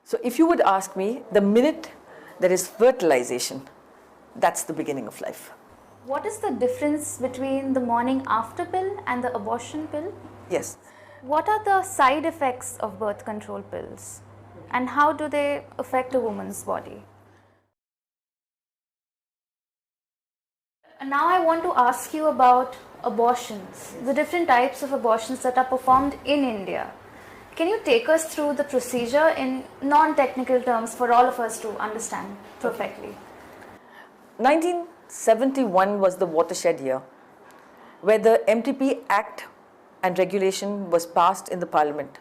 So if you would ask me, the minute there is fertilization, that's the beginning of life. What is the difference between the morning after pill and the abortion pill? Yes. What are the side effects of birth control pills and how do they affect a woman's body? And now I want to ask you about abortions, the different types of abortions that are performed in India. Can you take us through the procedure in non-technical terms for all of us to understand perfectly? 1971 was the watershed year where the MTP Act and regulation was passed in the Parliament.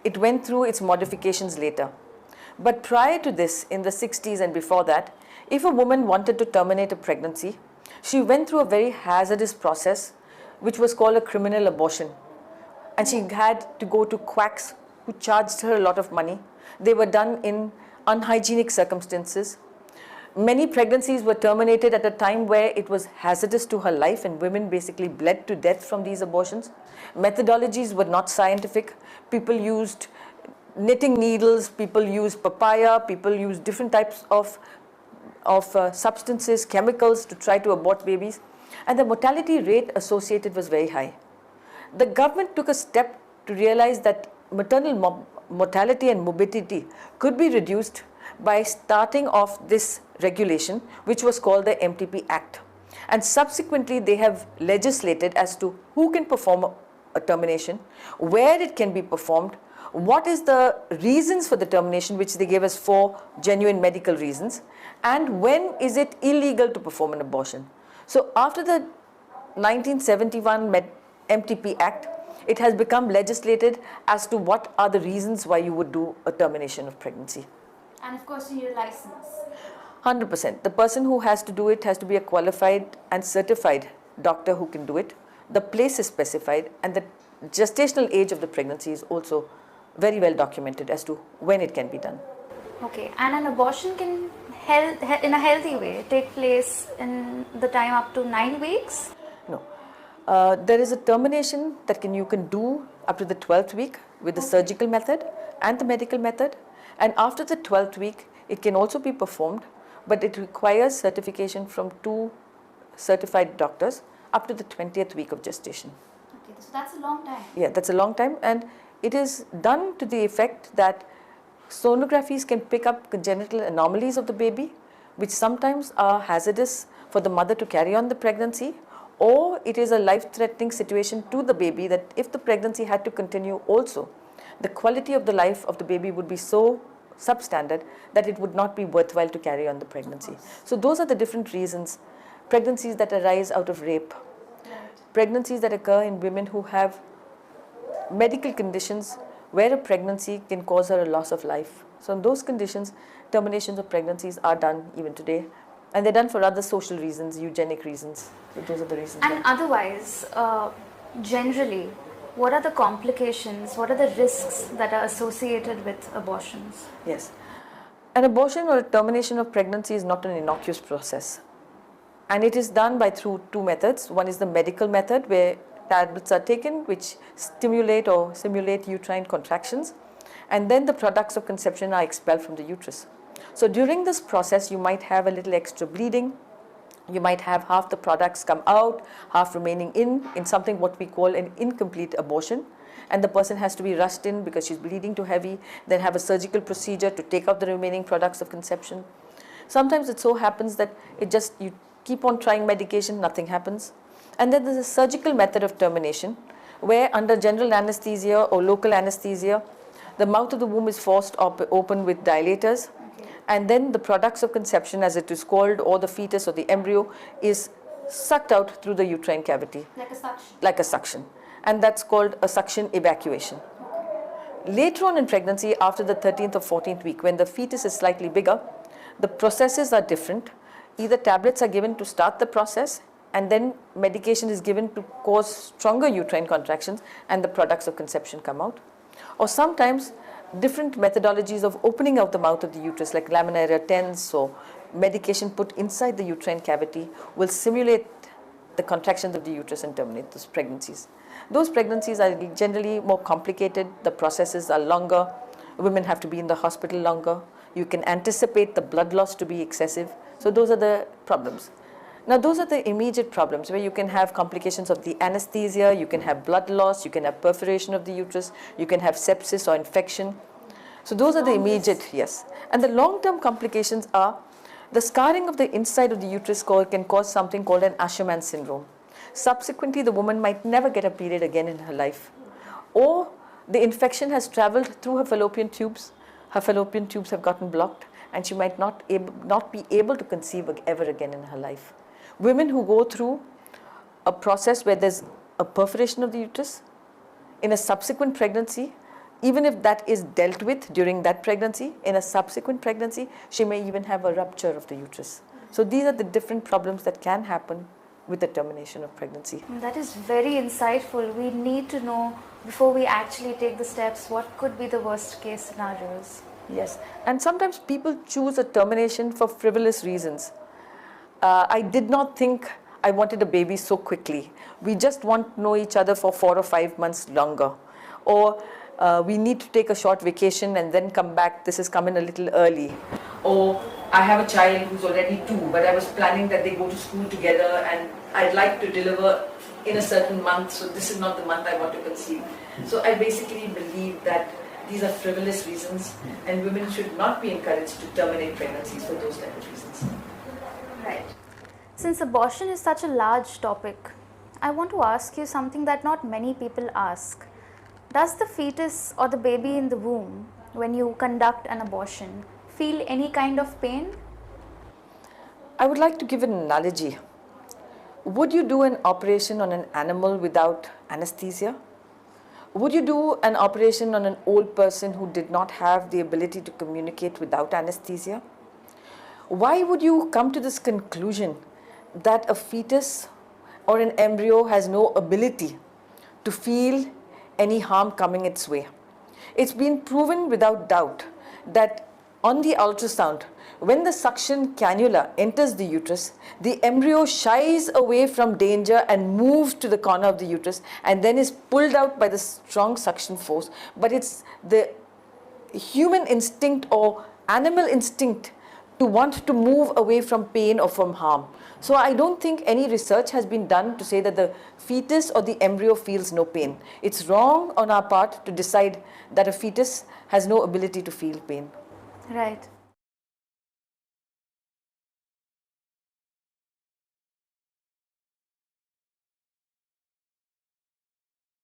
It went through its modifications later. But prior to this, in the 60s and before that, if a woman wanted to terminate a pregnancy, she went through a very hazardous process which was called a criminal abortion. And she had to go to quacks who charged her a lot of money. They were done in unhygienic circumstances. Many pregnancies were terminated at a time where it was hazardous to her life and women basically bled to death from these abortions. Methodologies were not scientific. People used knitting needles, people used papaya, people used different types of substances, chemicals to try to abort babies. And the mortality rate associated was very high. The government took a step to realize that maternal mortality and morbidity could be reduced by starting off this regulation, which was called the MTP Act. And subsequently, they have legislated as to who can perform a termination, where it can be performed, what is the reasons for the termination, which they gave us 4 genuine medical reasons, and when is it illegal to perform an abortion. So after the 1971 MTP Act, it has become legislated as to what are the reasons why you would do a termination of pregnancy. And of course, you need a license. 100%. The person who has to do it has to be a qualified and certified doctor who can do it. The place is specified and the gestational age of the pregnancy is also very well documented as to when it can be done. Okay, and an abortion can, in a healthy way, take place in the time up to 9 weeks? No. There is a termination that you can do up to the 12th week with the surgical method and the medical method. And after the 12th week, it can also be performed, but it requires certification from 2 certified doctors up to the 20th week of gestation. Okay, so that's a long time. Yeah, that's a long time, and it is done to the effect that sonographies can pick up congenital anomalies of the baby, which sometimes are hazardous for the mother to carry on the pregnancy, or it is a life-threatening situation to the baby that if the pregnancy had to continue also, the quality of the life of the baby would be so substandard that it would not be worthwhile to carry on the pregnancy. So those are the different reasons. Pregnancies that arise out of rape, pregnancies that occur in women who have medical conditions where a pregnancy can cause her a loss of life. So in those conditions, terminations of pregnancies are done even today. And they're done for other social reasons, eugenic reasons. So those are the reasons. And otherwise, generally, what are the complications, what are the risks that are associated with abortions? Yes. An abortion or a termination of pregnancy is not an innocuous process. And it is done through 2 methods. One is the medical method where tablets are taken which stimulate or simulate uterine contractions. And then the products of conception are expelled from the uterus. So during this process, you might have a little extra bleeding. You might have half the products come out, half remaining in something what we call an incomplete abortion. And the person has to be rushed in because she's bleeding too heavy, then have a surgical procedure to take out the remaining products of conception. Sometimes it so happens that you keep on trying medication, nothing happens. And then there's a surgical method of termination where under general anesthesia or local anesthesia, the mouth of the womb is forced open with dilators. And then the products of conception, as it is called, or the fetus or the embryo, is sucked out through the uterine cavity. Like a suction? Like a suction. And that's called a suction evacuation. Later on in pregnancy, after the 13th or 14th week, when the fetus is slightly bigger, the processes are different. Either tablets are given to start the process, and then medication is given to cause stronger uterine contractions, and the products of conception come out. Or sometimes different methodologies of opening out the mouth of the uterus, like laminaria tens, or medication put inside the uterine cavity, will simulate the contractions of the uterus and terminate those pregnancies. Those pregnancies are generally more complicated, the processes are longer, women have to be in the hospital longer. You can anticipate the blood loss to be excessive. So those are the problems. Now those are the immediate problems where you can have complications of the anesthesia, you can have blood loss, you can have perforation of the uterus, you can have sepsis or infection. So those are the immediate, yes. And the long-term complications are the scarring of the inside of the uterus can cause something called an Asherman syndrome. Subsequently, the woman might never get a period again in her life. Or the infection has traveled through her fallopian tubes have gotten blocked, and she might not be able to conceive ever again in her life. Women who go through a process where there's a perforation of the uterus in a subsequent pregnancy, even if that is dealt with during that pregnancy, in a subsequent pregnancy, she may even have a rupture of the uterus. So these are the different problems that can happen with the termination of pregnancy. That is very insightful. We need to know before we actually take the steps what could be the worst case scenarios. Yes, and sometimes people choose a termination for frivolous reasons. I did not think I wanted a baby so quickly. We just want to know each other for 4 or 5 months longer. Or we need to take a short vacation and then come back. This has come in a little early. Or I have a child who's already 2, but I was planning that they go to school together and I'd like to deliver in a certain month, so this is not the month I want to conceive. So I basically believe that these are frivolous reasons and women should not be encouraged to terminate pregnancies for those type of reasons. Right. Since abortion is such a large topic, I want to ask you something that not many people ask. Does the fetus or the baby in the womb, when you conduct an abortion, feel any kind of pain? I would like to give an analogy. Would you do an operation on an animal without anesthesia? Would you do an operation on an old person who did not have the ability to communicate without anesthesia? Why would you come to this conclusion that a fetus or an embryo has no ability to feel any harm coming its way? It's been proven without doubt that on the ultrasound, when the suction cannula enters the uterus, the embryo shies away from danger and moves to the corner of the uterus and then is pulled out by the strong suction force. But it's the human instinct or animal instinct to want to move away from pain or from harm. So I don't think any research has been done to say that the fetus or the embryo feels no pain. It's wrong on our part to decide that a fetus has no ability to feel pain. Right.